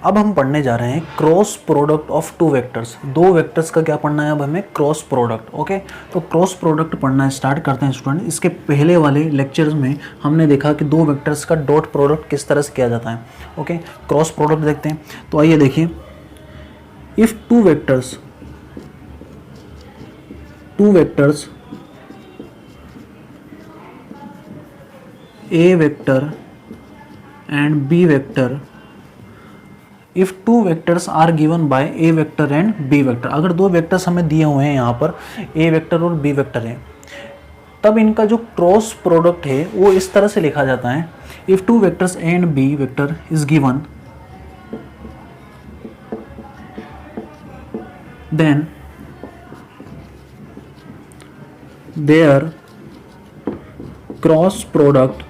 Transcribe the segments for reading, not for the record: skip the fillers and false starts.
अब हम पढ़ने जा रहे हैं cross product of two vectors. दो वेक्टर्स का क्या पढ़ना है अब हमें? Cross product. ओके, तो क्रॉस प्रोडक्ट पढ़ना स्टार्ट करते हैं स्टूडेंट। इसके पहले वाले लेक्चर्स में हमने देखा कि दो वेक्टर्स का डॉट प्रोडक्ट किस तरह से किया जाता है। ओके, क्रॉस प्रोडक्ट देखते हैं। तो आइए देखिए, if two vectors A vector and B vector, if two vectors are given by A vector and B vector, अगर दो वेक्टर्स हमें दिए हुए हैं यहाँ पर ए वेक्टर और बी वेक्टर है, तब इनका जो क्रॉस प्रोडक्ट है वो इस तरह से लिखा जाता है। If two vectors A and B vector is given, then their cross product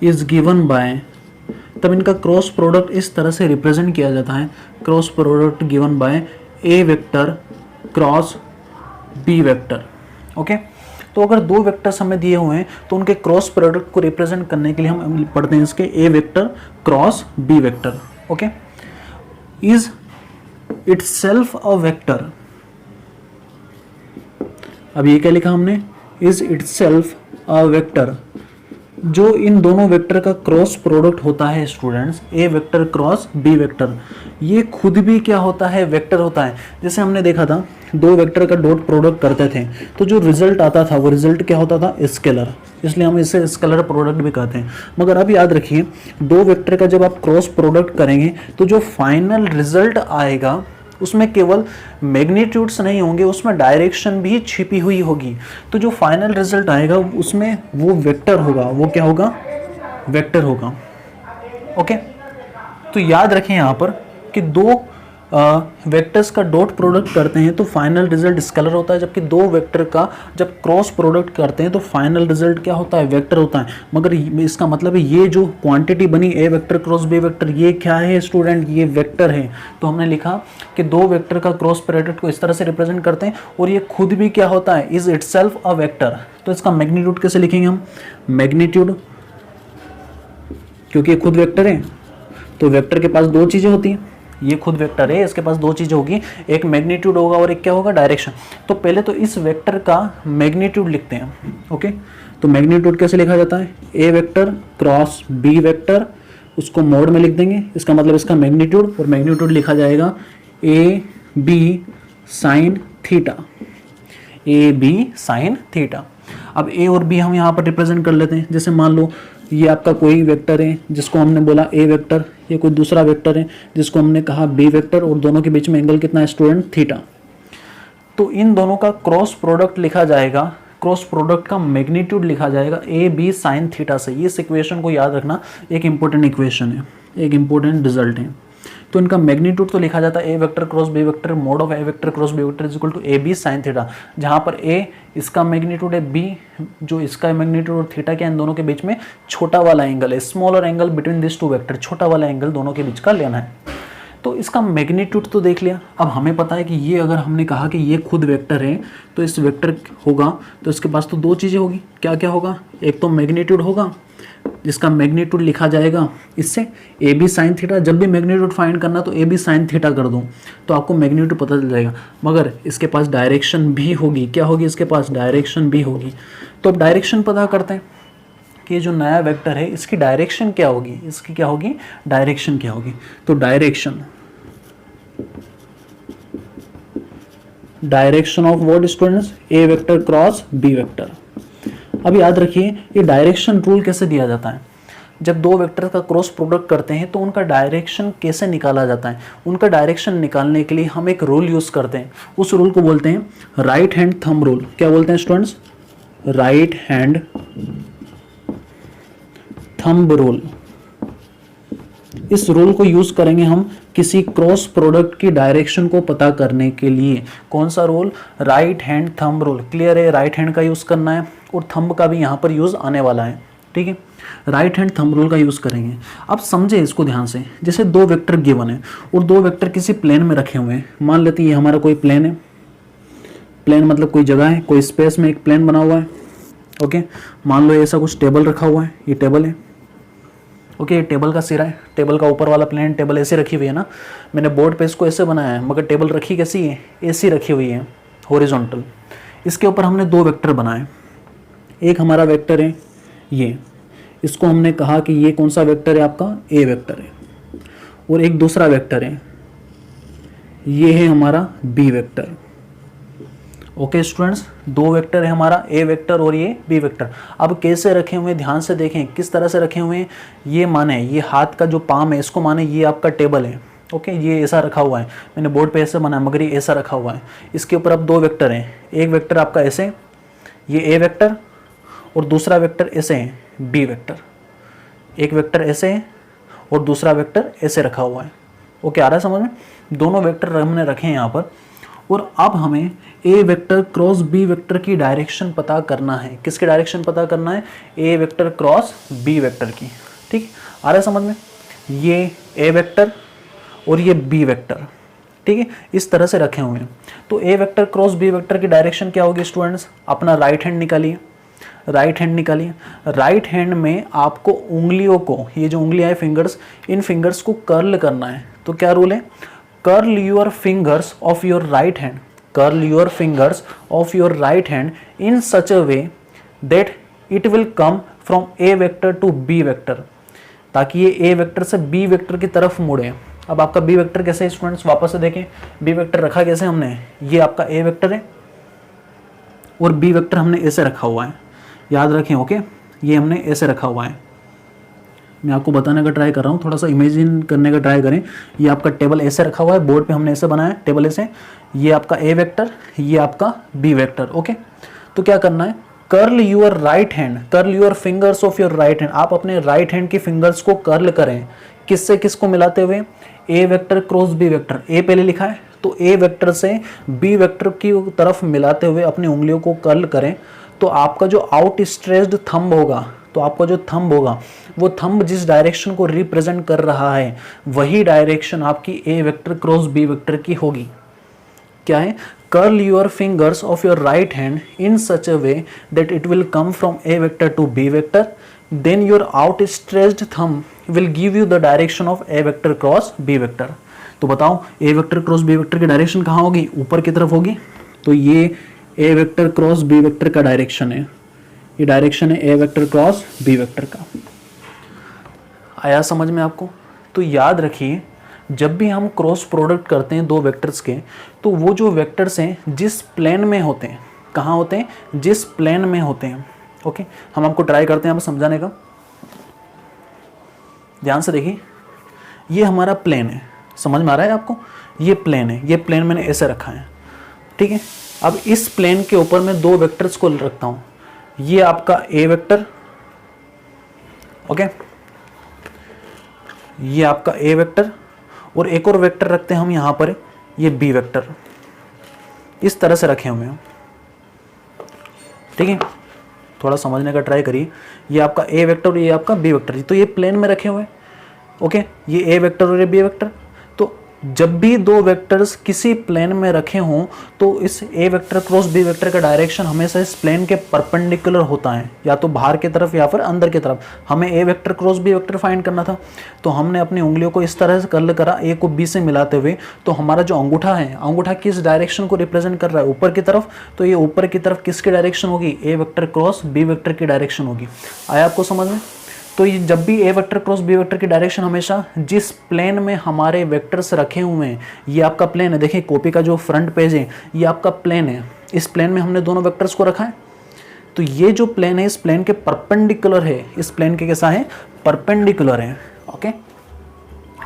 is given by, तब इनका क्रॉस प्रोडक्ट इस तरह से रिप्रेजेंट किया जाता है। Cross product given by A vector cross B vector. Okay, तो अगर दो वेक्टर्स हमें दिए हुए हैं तो उनके क्रॉस प्रोडक्ट को रिप्रेजेंट करने के लिए हम पढ़ते हैं इसके A vector cross B vector. Okay, is itself a vector, अब ये क्या लिखा हमने? इज इटसेल्फ अ वेक्टर, जो इन दोनों वेक्टर का क्रॉस प्रोडक्ट होता है students, A vector cross B vector, ये खुद भी क्या होता है? वेक्टर होता है। जैसे हमने देखा था दो वेक्टर का डॉट प्रोडक्ट करते थे तो जो रिजल्ट आता था वो रिजल्ट क्या होता था? स्केलर, इसलिए हम इसे स्केलर प्रोडक्ट भी कहते हैं। मगर अब याद रखिए, दो वेक्टर का जब आप क्रॉस प्रोडक्ट करेंगे तो जो फाइनल रिजल्ट आएगा उसमें केवल मैग्नीट्यूड्स नहीं होंगे, उसमें डायरेक्शन भी छिपी हुई होगी। तो जो फाइनल रिजल्ट आएगा उसमें वो वेक्टर होगा। वो क्या होगा? वेक्टर होगा। ओके, तो याद रखें यहाँ पर कि दो वेक्टर्स का डॉट प्रोडक्ट करते हैं तो फाइनल रिजल्ट स्केलर होता है, जबकि दो वेक्टर का जब क्रॉस प्रोडक्ट करते हैं तो फाइनल रिजल्ट क्या होता है? वेक्टर होता है। मगर इसका मतलब है ये जो क्वांटिटी बनी ए वेक्टर क्रॉस बी वेक्टर, ये क्या है स्टूडेंट? ये वेक्टर है। तो हमने लिखा कि दो वेक्टर का क्रॉस प्रोडक्ट को इस तरह से रिप्रेजेंट करते हैं और ये खुद भी क्या होता है? Is itself a vector. तो इसका मैग्नीट्यूड कैसे लिखेंगे हम? मैग्नीट्यूड, क्योंकि ये खुद वेक्टर है तो वेक्टर के पास दो चीजें होती हैं, ये खुद वेक्टर है, इसके पास दो चीजें होगी, एक मैग्नीट्यूड होगा और एक क्या होगा? डायरेक्शन। तो पहले तो इस वेक्टर का मैग्नीट्यूड लिखते हैं। ओके, तो मैग्नीट्यूड कैसे लिखा जाता है? A vector cross B vector, उसको मोड में लिख देंगे, इसका मतलब इसका मैग्नीट्यूड, और मैग्नीट्यूड लिखा जाएगा A B sine theta, A B sine theta. अब ए और बी हम यहाँ पर रिप्रेजेंट कर लेते हैं। जैसे मान लो ये आपका कोई वेक्टर है जिसको हमने बोला ए वेक्टर, ये कोई दूसरा वेक्टर है जिसको हमने कहा बी वेक्टर, और दोनों के बीच में एंगल कितना है स्टूडेंट? थीटा। तो इन दोनों का क्रॉस प्रोडक्ट लिखा जाएगा, क्रॉस प्रोडक्ट का मैग्नीट्यूड लिखा जाएगा ए बी साइन थीटा से। इस इक्वेशन को याद रखना, एक इंपॉर्टेंट इक्वेशन है, एक इंपॉर्टेंट रिजल्ट है। तो इनका मैग्नीट्यूड तो लिखा जाता है A vector cross B vector mod of A vector cross B vector is equal to A B sine theta, जहां पर ए इसका मैग्नीट्यूड है, बी जो इसका मैग्नीट्यूड और थीटा के इन दोनों के बीच में छोटा वाला एंगल है, smaller angle between this two vector, छोटा वाला एंगल दोनों के बीच का लेना है। तो इसका मैग्नीट्यूड तो देख लिया। अब हमें पता है कि ये अगर हमने कहा कि ये खुद वेक्टर है तो इस वेक्टर होगा तो इसके पास तो दो चीज़ें होगी। क्या क्या होगा? एक तो मैग्नीट्यूड होगा जिसका मैग्नीट्यूड लिखा जाएगा इससे ए बी साइन थीटा। जब भी मैग्नीट्यूड फाइंड करना तो ए बी साइन थीटा कर दो तो आपको मैग्नीट्यूड पता चल जाएगा। मगर इसके पास डायरेक्शन भी होगी। क्या होगी? इसके पास डायरेक्शन भी होगी। तो अब डायरेक्शन पता करते हैं कि जो नया वेक्टर है इसकी डायरेक्शन क्या होगी, इसकी क्या होगी? डायरेक्शन क्या होगी? तो direction of what students? A vector cross B vector. अब याद रखिए ये डायरेक्शन रूल कैसे दिया जाता है। जब दो वेक्टर का क्रॉस प्रोडक्ट करते हैं तो उनका डायरेक्शन कैसे निकाला जाता है? उनका डायरेक्शन निकालने के लिए हम एक रूल यूज करते हैं, उस रूल को बोलते हैं राइट हैंड थंब रूल। क्या बोलते हैं students? Right hand thumb rule. इस रूल को यूज करेंगे हम किसी क्रॉस प्रोडक्ट की डायरेक्शन को पता करने के लिए। कौन सा rule? Right hand thumb rule. Clear है? राइट हैंड का यूज करना है और थंब का भी यहाँ पर यूज आने वाला है। ठीक है, राइट हैंड थंब रूल का यूज करेंगे। अब समझे इसको ध्यान से। जैसे दो वेक्टर गिवन है और दो वेक्टर किसी प्लेन में रखे हुए हैं। मान लेते हैं ये हमारा कोई प्लेन है, प्लेन मतलब कोई जगह है, कोई स्पेस में एक प्लेन बना हुआ है। ओके, मान लो ऐसा कुछ टेबल रखा हुआ है, ये टेबल है। ओके, टेबल का सिरा है, टेबल का ऊपर वाला प्लेन टेबल ऐसे रखी हुई है ना, मैंने बोर्ड पे इसको ऐसे बनाया है, मगर टेबल रखी कैसी है, ऐसी रखी हुई है हॉरिजॉन्टल। इसके ऊपर हमने दो वेक्टर बनाए, एक हमारा वेक्टर है ये, इसको हमने कहा कि ये कौन सा वेक्टर है आपका, ए वेक्टर है, और एक दूसरा वेक्टर है, ये है हमारा बी वेक्टर। ओके स्टूडेंट्स, दो वेक्टर है हमारा, ए वेक्टर और ये बी वेक्टर। अब कैसे रखे हुए हैं ध्यान से देखें, किस तरह से रखे हुए हैं, ये माने ये हाथ का जो पाम है इसको माने ये आपका टेबल है। ओके, ये ऐसा रखा हुआ है, मैंने बोर्ड पे ऐसे बनाया मगर ये ऐसा रखा हुआ है। इसके ऊपर अब दो वेक्टर हैं, एक वेक्टर आपका ऐसे, ये ए वेक्टर, और दूसरा वेक्टर ऐसे है, बी वेक्टर। एक वेक्टर ऐसे है और दूसरा वेक्टर ऐसे रखा हुआ है। ओके, आ रहा है समझ में, दोनों वेक्टर हमने रखे हैं यहाँ पर। और अब हमें A vector cross B vector की डायरेक्शन पता करना है। किसकी डायरेक्शन पता करना है, A vector cross B vector की। ठीक, आ रहा है समझ में, ये ए वेक्टर और ये बी वेक्टर, ठीक है, इस तरह से रखे हुए हैं। तो A vector cross B vector की डायरेक्शन क्या होगी स्टूडेंट्स, अपना राइट हैंड निकालिए, राइट हैंड निकालिए। राइट हैंड में आपको उंगलियों को, ये जो उंगलियां हैं फिंगर्स, इन फिंगर्स को कर्ल करना है। तो क्या रूल है, curl your fingers of your right hand, curl your fingers of your right hand in such a way that it will come from A vector to B vector, ताकि ये A vector से B vector की तरफ मुड़े। अब आपका B vector कैसे है स्टूडेंट्स, वापस से देखें, बी वेक्टर रखा कैसे हमने, ये आपका ए वेक्टर है और बी वेक्टर हमने ऐसे रखा हुआ है, याद रखें। ओके, ये हमने ऐसे रखा हुआ है, मैं आपको बताने का ट्राई कर रहा हूँ, थोड़ा सा इमेजिन करने का ट्राई करें। ये आपका टेबल ऐसे रखा हुआ है, बोर्ड पे हमने ऐसे बनाया टेबल ऐसे, ये आपका ए वेक्टर, ये आपका बी वेक्टर। ओके, तो क्या करना है, curl your right hand, curl your fingers of your right hand, आप अपने राइट हैंड की फिंगर्स को कर्ल करें, किससे किसको मिलाते हुए, A vector cross B vector, A पहले लिखा है तो ए वेक्टर से बी वेक्टर की तरफ मिलाते हुए अपनी उंगलियों को कर्ल करें। तो आपका जो आउट स्ट्रेच्ड थंब होगा, तो आपका जो थंब होगा, वो थंब जिस डायरेक्शन को रिप्रेजेंट कर रहा है वही डायरेक्शन आपकी A vector cross B vector की होगी। क्या है, curl your fingers of your right hand in such a way that it will come from A vector to B vector, then your outstretched thumb will give you the direction of A vector cross B vector. तो बताओ A vector cross B vector की direction कहाँ होगी, ऊपर की तरफ होगी। तो ये A vector cross B vector का डायरेक्शन है, ये डायरेक्शन है A vector cross B vector का। आया समझ में आपको। तो याद रखिए, जब भी हम क्रॉस प्रोडक्ट करते हैं दो वेक्टर्स के, तो वो जो वेक्टर्स हैं जिस प्लेन में होते हैं, कहाँ होते हैं, जिस प्लेन में होते हैं। ओके, हम आपको ट्राई करते हैं अब समझाने का, ध्यान से देखिए। ये हमारा प्लेन है, समझ में आ रहा है आपको, ये प्लेन है, ये प्लेन मैंने ऐसे रखा है, ठीक है। अब इस प्लेन के ऊपर मैं दो वेक्टर्स को रखता हूं, ये आपका ए वेक्टर, ओके, ये आपका ए वेक्टर, और एक और वेक्टर रखते हैं हम यहां पर, ये बी वेक्टर, इस तरह से रखे हुए हैं, ठीक है। थोड़ा समझने का ट्राई करिए, ये आपका ए वेक्टर और ये आपका बी वेक्टर, तो ये प्लेन में रखे हुए हैं, ओके, ये ए वेक्टर और ये बी वेक्टर। तो जब भी दो वेक्टर्स किसी प्लेन में रखे हों, तो इस ए वेक्टर क्रॉस बी वेक्टर का डायरेक्शन हमेशा इस प्लेन के परपेंडिकुलर होता है, या तो बाहर की तरफ या फिर अंदर की तरफ। हमें A vector cross B vector find करना था, तो हमने अपनी उंगलियों को इस तरह से कर्ल करा, ए को बी से मिलाते हुए। तो हमारा जो अंगूठा है, अंगूठा किस डायरेक्शन को रिप्रेजेंट कर रहा है, ऊपर की तरफ। तो ये ऊपर की तरफ किसकी डायरेक्शन होगी, ए वेक्टर क्रॉस बी वेक्टर की डायरेक्शन होगी। आया आपको समझ में। तो ये जब भी ए वेक्टर क्रॉस बी वेक्टर की डायरेक्शन हमेशा जिस प्लेन में हमारे वेक्टर्स रखे हुए हैं, ये आपका प्लेन है, देखिए कॉपी का जो फ्रंट पेज है ये आपका प्लेन है, इस प्लेन में हमने दोनों वेक्टर्स को रखा है। तो ये जो प्लेन है इस प्लेन के परपेंडिकुलर है, इस प्लेन के कैसा है, परपेंडिकुलर है, ओके,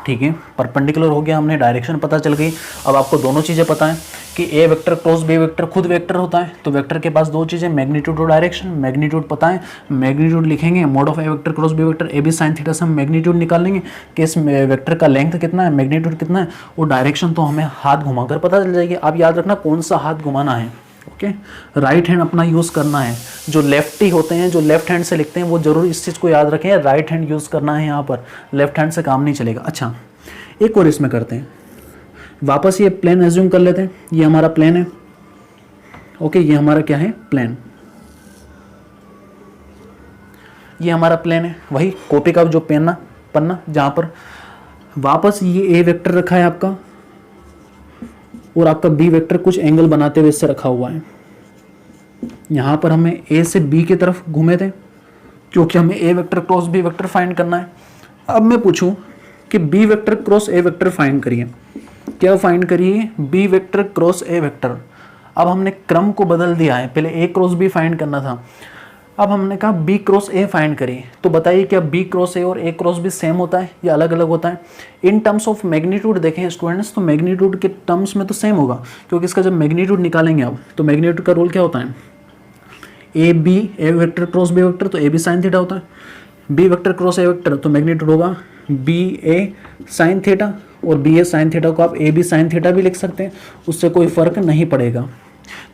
ठीक है। परपेंडिकुलर हो गया, हमने डायरेक्शन पता चल गई। अब आपको दोनों चीज़ें पता है कि ए वेक्टर क्रॉस बी वेक्टर खुद वेक्टर होता है, तो वेक्टर के पास दो चीज़ें, मैग्नीट्यूड और डायरेक्शन। मैग्नीट्यूड पता है, मैग्नीट्यूड लिखेंगे, mod of A vector cross B vector A B sine theta से हम मैग्नीट्यूड निकाल लेंगे कि इस वेक्टर का लेंथ कितना है, मैग्नीट्यूड कितना है, और डायरेक्शन तो हमें हाथ घुमाकर पता चल जाएगी। आप याद रखना कौन सा हाथ घुमाना है, ओके। राइट हैंड अपना यूज़ करना है, जो लेफ्टी होते हैं, जो लेफ्ट हैंड से लिखते हैं, वो जरूर इस चीज़ को याद रखें, राइट हैंड यूज़ करना है यहाँ पर, लेफ्ट हैंड से काम नहीं चलेगा। अच्छा, एक और इसमें करते हैं, वापस ये प्लेन एज्यूम कर लेते हैं, ये हमारा प्लेन है, ओके, ये हमारा क्या है, प्लेन, ये हमारा प्लेन है, वही कॉपी का जो पेन ना पन्ना, जहाँ पर वापस ये ए वेक्टर रखा है आपका और आपका बी वेक्टर कुछ एंगल बनाते हुए इससे रखा हुआ है। यहाँ पर हमें ए से बी की तरफ घूमे थे क्योंकि हमें A vector cross B vector find करना है। अब मैं पूछूं कि B vector cross A vector find करिए, क्या फाइंड करिए? B vector cross A vector. अब हमने क्रम को बदल दिया है, पहले ए क्रॉस बी फाइंड करना था, अब हमने कहा बी क्रॉस ए फाइंड करिए। तो बताइए क्या बी क्रॉस ए और ए क्रॉस बी सेम होता है या अलग अलग होता है? इन टर्म्स ऑफ मैग्नीट्यूड देखें स्टूडेंट्स, तो मैग्नीट्यूड के टर्म्स में तो सेम होगा, क्योंकि इसका जब मैग्नीट्यूड निकालेंगे अब, तो मैग्नीट्यूड का रूल क्या होता है? A B A vector cross B vector, तो ए बी साइन थीटा होता है। B vector cross A vector, तो मैग्नीट्यूड होगा बी ए साइन थीटा, और बी ए साइन थीटा को आप ए बी साइन थीटा भी लिख सकते हैं, उससे कोई फर्क नहीं पड़ेगा।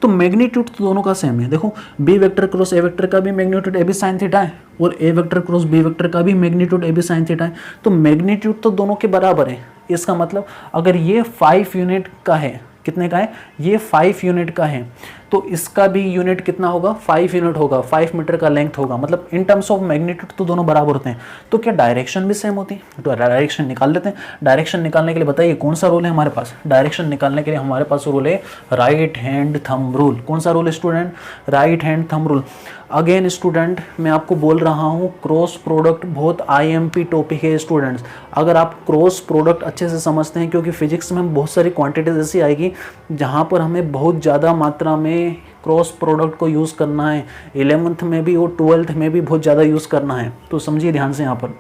तो मैग्नीट्यूड तो दोनों का सेम है। देखो B vector cross A vector का भी magnitude A B sine theta है और A vector cross B vector का भी magnitude A B sine theta है, तो मैग्नीट्यूड तो दोनों के बराबर है। इसका मतलब अगर ये 5 यूनिट का है, कितने का है? ये 5 यूनिट का है, तो इसका भी यूनिट कितना होगा? 5 यूनिट होगा, 5 मीटर का लेंथ होगा। मतलब इन टर्म्स ऑफ मैग्नीट्यूड तो दोनों बराबर होते हैं। तो क्या डायरेक्शन भी सेम होती है? तो डायरेक्शन निकाल लेते हैं। डायरेक्शन निकालने के लिए बताइए कौन सा रूल है हमारे पास? डायरेक्शन निकालने के लिए हमारे पास रूल है राइट हैंड थंब रूल। कौन सा रूल है student? Right hand thumb rule. Again student मैं आपको बोल रहा हूँ क्रॉस प्रोडक्ट बहुत IMP टॉपिक है स्टूडेंट्स। अगर आप क्रॉस प्रोडक्ट अच्छे से समझते हैं, क्योंकि फिजिक्स में हम बहुत सारी क्वांटिटीज ऐसी आएगी जहाँ पर हमें बहुत ज़्यादा मात्रा में क्रॉस प्रोडक्ट को यूज़ करना है, 11th में भी और 12th में भी बहुत ज़्यादा यूज़ करना है, तो समझिए ध्यान से यहाँ पर।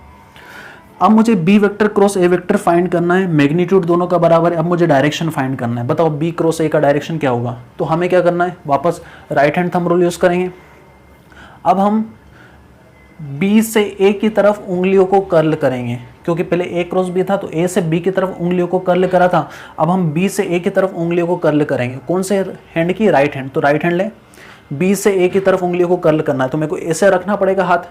अब मुझे B vector cross A vector find करना है, मैग्नीट्यूड दोनों का बराबर है। अब मुझे डायरेक्शन फाइंड करना है, बताओ बी क्रॉस ए का डायरेक्शन क्या होगा? तो हमें क्या करना है? वापस right hand thumb rule use करेंगे। अब हम बी से ए की तरफ उंगलियों को कर्ल करेंगे, क्योंकि पहले ए क्रॉस बी था तो ए से बी की तरफ उंगलियों को कर्ल करा था। अब हम बी से ए की तरफ उंगलियों को कर्ल करेंगे। कौन से हैंड की? Right hand. तो राइट हैंड ले, बी से ए की तरफ उंगलियों को कर्ल करना है, तो मेरे को ऐसे रखना पड़ेगा हाथ।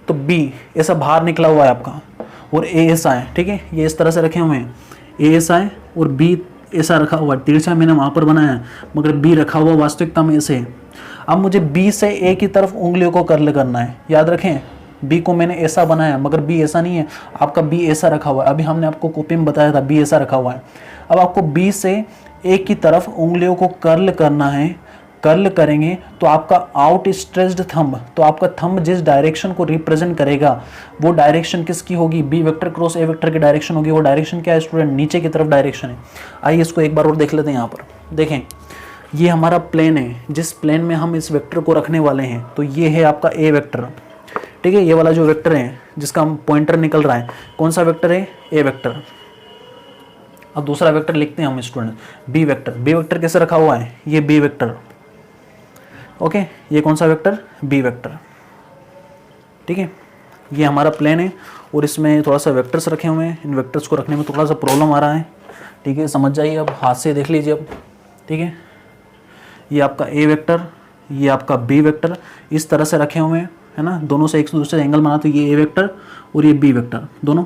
तो बी ऐसा बाहर निकला हुआ है आपका और ए ऐसा है, ठीक है, ये इस तरह से रखे हुए हैं। ए ऐसा है और बी ऐसा रखा हुआ है, तिरछा मैंने वहाँ पर बनाया है, मगर बी रखा हुआ वास्तविकता में ऐसे है। अब मुझे बी से ए की तरफ उंगलियों को कर्ल करना है। याद रखें बी को मैंने ऐसा बनाया, मगर बी ऐसा नहीं है, आपका बी ऐसा रखा हुआ है। अभी हमने आपको कॉपी में बताया था बी ऐसा रखा हुआ है। अब आपको बी से ए की तरफ उंगलियों को कर्ल करना है। कर्ल करेंगे तो आपका आउट स्ट्रेच्ड थंब, तो आपका थंब जिस डायरेक्शन को रिप्रेजेंट करेगा वो डायरेक्शन किसकी होगी? B vector cross A vector की डायरेक्शन होगी। वो डायरेक्शन क्या है स्टूडेंट? नीचे की तरफ डायरेक्शन है। आइए इसको एक बार और देख लेते हैं। यहाँ पर देखें, ये हमारा प्लेन है, जिस प्लेन में हम इस वेक्टर को रखने वाले हैं, तो ये है आपका ए वेक्टर, ठीक है। ये वाला जो वेक्टर है जिसका पॉइंटर निकल रहा है, कौन सा वेक्टर है? A vector. अब दूसरा वेक्टर लिखते हैं हम student, B vector. B vector कैसे रखा हुआ है? ये बी वेक्टर, ओके। ये कौन सा वेक्टर? बी वेक्टर, ठीक है। ये हमारा प्लेन है और इसमें थोड़ा सा वेक्टर्स रखे हुए हैं। इन वेक्टर्स को रखने में थोड़ा सा प्रॉब्लम आ रहा है, ठीक है, समझ जाइए। अब हाथ से देख लीजिए अब, ठीक है। ये आपका ए वेक्टर, ये आपका बी वेक्टर, इस तरह से रखे हुए हैं, है ना। दोनों से एक दूसरे एंगल बना, तो ये ए वेक्टर और ये बी वेक्टर दोनों।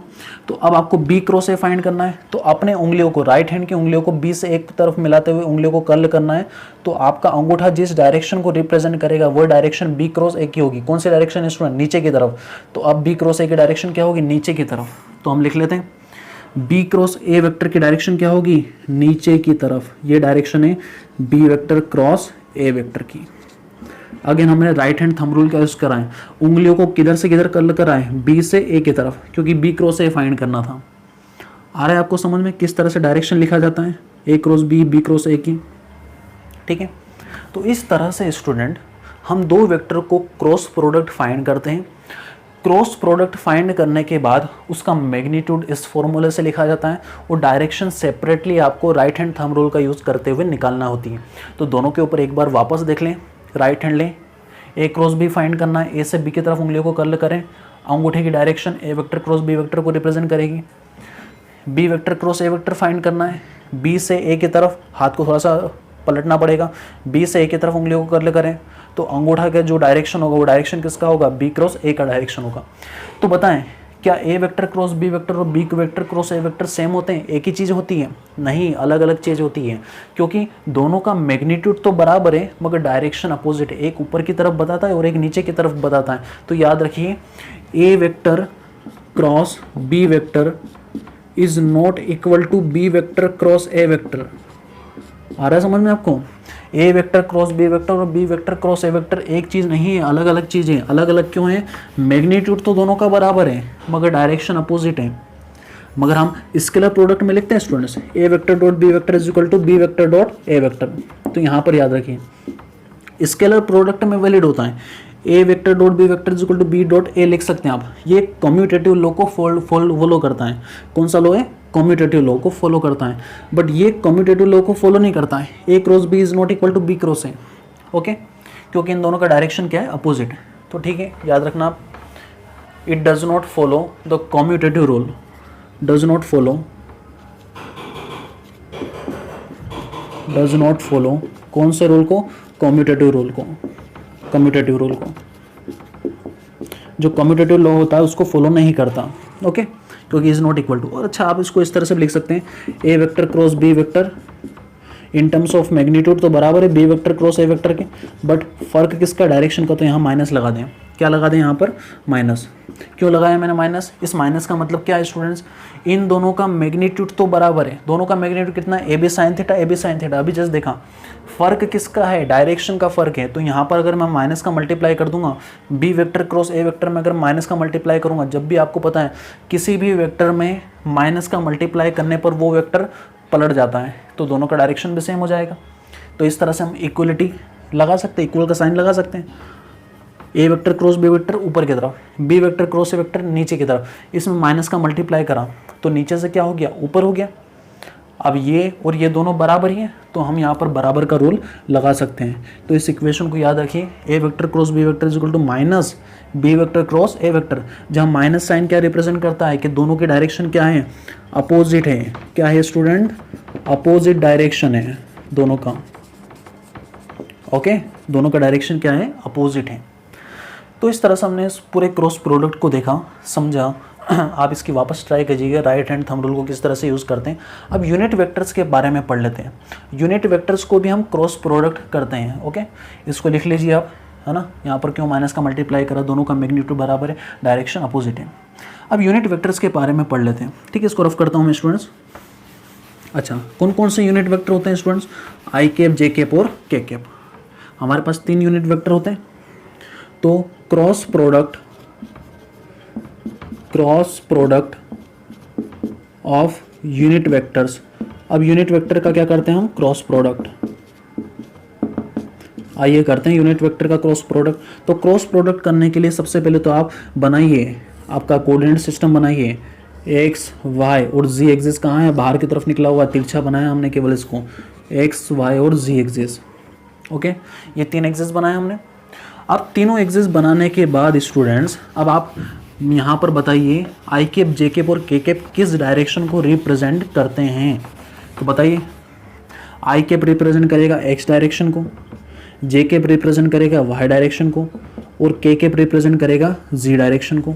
तो अब आपको बी क्रॉस ए फाइंड करना है, तो अपने उंगलियों को, राइट हैंड की उंगलियों को बी से एक तरफ मिलाते हुए उंगलियों को कर्ल करना है। तो आपका अंगूठा जिस डायरेक्शन को रिप्रेजेंट करेगा वो डायरेक्शन बी क्रॉस ए की होगी। कौन सी डायरेक्शन है स्टूडेंट? नीचे की तरफ। तो अब बी क्रॉस ए की डायरेक्शन क्या होगी? नीचे की तरफ। तो हम लिख लेते हैं बी क्रॉस ए वेक्टर की डायरेक्शन क्या होगी? नीचे की तरफ। ये डायरेक्शन है B vector cross A vector की। अगेन हमने राइट हैंड थंब रूल का यूज करा है। उंगलियों को किधर से किधर कर्ल करा है? बी से ए की तरफ, क्योंकि बी क्रॉस ए फाइंड करना था। आ रहा है आपको समझ में किस तरह से डायरेक्शन लिखा जाता है? A cross B, B cross A की, ठीक है। तो इस तरह से स्टूडेंट हम दो वेक्टर को क्रॉस प्रोडक्ट फाइंड करते हैं। क्रॉस प्रोडक्ट फाइंड करने के बाद उसका मैग्नीट्यूड इस फॉर्मूले से लिखा जाता है और डायरेक्शन सेपरेटली आपको राइट हैंड थंब रूल का यूज़ करते हुए निकालना होती है। तो दोनों के ऊपर एक बार वापस देख लें। राइट हैंड लें, ए क्रॉस बी फाइंड करना है। ए से बी की तरफ उंगलियों को कर्ल करें। अंगूठे की direction A vector cross B vector को रिप्रेजेंट करेगी। B vector cross A vector find करना है। बी से ए की तरफ हाथ को थोड़ा सा पलटना पड़ेगा। बी से ए की तरफ उंगलियों को कर्ल करें, तो अंगूठा का जो डायरेक्शन होगा वो डायरेक्शन किसका होगा? बी क्रॉस ए का डायरेक्शन होगा। तो बताएं क्या A vector cross B vector और B vector cross A vector same होते हैं? एक ही चीज़ होती है? नहीं, अलग अलग चीज़ होती है, क्योंकि दोनों का मैग्नीट्यूड तो बराबर है मगर डायरेक्शन अपोजिट है। एक ऊपर की तरफ बताता है और एक नीचे की तरफ बताता है। तो याद रखिए A vector cross B vector is not equal to B vector cross A vector. आ रहा है समझ में आपको? A vector cross B vector और B vector cross A vector एक चीज़ नहीं है, अलग अलग चीज़ें। अलग अलग क्यों है? मैग्नीट्यूड तो दोनों का बराबर है मगर डायरेक्शन अपोजिट है। मगर हम स्केलर प्रोडक्ट में लिखते हैं students, A vector dot B vector is equal to B vector dot A vector. तो यहाँ पर याद रखिए स्केलर प्रोडक्ट में वैलिड होता है A vector dot B vector is equal to B dot A लिख सकते हैं आप। ये कम्यूटेटिव लॉ को फॉलो करता है। कौन सा लॉ है? कम्यूटेटिव लॉ को फॉलो करता है। बट ये कम्यूटेटिव लॉ को फॉलो नहीं करता है। A cross B is not equal to B cross A. Okay, क्योंकि इन दोनों का डायरेक्शन क्या है? अपोजिट। तो ठीक है, याद रखना आप, it does not follow the commutative rule. Does not follow कौन से रूल को? कम्यूटेटिव रूल को। कम्यूटेटिव रूल को, जो कम्यूटेटिव लॉ होता है उसको फॉलो नहीं करता। ओके, क्योंकि इज नॉट इक्वल टू। और अच्छा, आप इसको इस तरह से भी लिख सकते हैं, A vector cross B vector in terms of magnitude तो बराबर है B vector cross A vector के, बट फर्क किसका? डायरेक्शन का। तो यहाँ माइनस लगा दें। क्या लगा दें यहाँ पर? माइनस। क्यों लगाया मैंने माइनस? इस माइनस का मतलब क्या है स्टूडेंट्स? इन दोनों का मैग्नीट्यूड तो बराबर है। दोनों का मैग्नीट्यूड कितना है? A B sine theta, A B sine theta. अभी जस्ट देखा, फर्क किसका है? डायरेक्शन का फर्क है। तो यहाँ पर अगर मैं माइनस का मल्टीप्लाई कर दूंगा, B vector cross A vector में अगर माइनस का मल्टीप्लाई करूंगा, जब भी आपको पता है किसी भी वेक्टर में माइनस का मल्टीप्लाई करने पर वो वेक्टर पलट जाता है, तो दोनों का डायरेक्शन भी सेम हो जाएगा। तो इस तरह से हम इक्वलिटी लगा सकते हैं, इक्वल का साइन लगा सकते हैं। A vector cross B vector ऊपर की तरफ, B vector cross A vector नीचे की तरफ। इसमें माइनस का मल्टीप्लाई करा तो नीचे से क्या हो गया? ऊपर हो गया। अब ये और ये दोनों बराबर ही हैं, तो हम यहाँ पर बराबर का रूल लगा सकते हैं। तो इस इक्वेशन को याद रखिए, A vector cross B vector is equal to minus B vector cross A vector, जहाँ माइनस साइन क्या रिप्रेजेंट करता है कि दोनों की डायरेक्शन क्या है? अपोजिट है। क्या है स्टूडेंट? अपोजिट डायरेक्शन है दोनों का। ओके, दोनों का डायरेक्शन क्या है? अपोजिट है। तो इस तरह से हमने इस पूरे क्रॉस प्रोडक्ट को देखा, समझा। आप इसकी वापस ट्राई कीजिएगा, राइट हैंड थंब रूल को किस तरह से यूज़ करते हैं। अब यूनिट वेक्टर्स के बारे में पढ़ लेते हैं। यूनिट वेक्टर्स को भी हम क्रॉस प्रोडक्ट करते हैं। ओके, इसको लिख लीजिए आप, है ना। यहाँ पर क्यों माइनस का मल्टीप्लाई करा? दोनों का मैग्नीट्यूड बराबर है, डायरेक्शन अपोजिट है। अब यूनिट वेक्टर्स के बारे में पढ़ लेते हैं। ठीक है, इसको रफ करता हूँ मैं स्टूडेंट्स। अच्छा, कौन कौन से यूनिट वेक्टर होते हैं स्टूडेंट्स? आई कैप, जे कैप और के कैप। हमारे पास 3 यूनिट वेक्टर होते हैं। तो cross product of unit vectors. अब यूनिट वेक्टर का क्या करते हैं हम? Cross product. आइए करते हैं यूनिट वेक्टर का क्रॉस प्रोडक्ट। तो क्रॉस प्रोडक्ट करने के लिए सबसे पहले तो आप बनाइए, आपका कोऑर्डिनेट सिस्टम बनाइए। एक्स वाई और जी एक्सिस कहाँ है? बाहर की तरफ निकला हुआ तिरछा बनाया हमने केवल इसको, एक्स वाई और जी एक्सिस। ओके, ये 3 एक्सिस बनाए हमने। अब तीनों एक्सिस बनाने के बाद स्टूडेंट्स, अब आप यहाँ पर बताइए आई कैप, जे कैप और के कैप किस डायरेक्शन को रिप्रेजेंट करते हैं? तो बताइए, आई कैप रिप्रेजेंट करेगा एक्स डायरेक्शन को, जे कैप रिप्रेजेंट करेगा वाई डायरेक्शन को और के कैप रिप्रेजेंट करेगा जी डायरेक्शन को।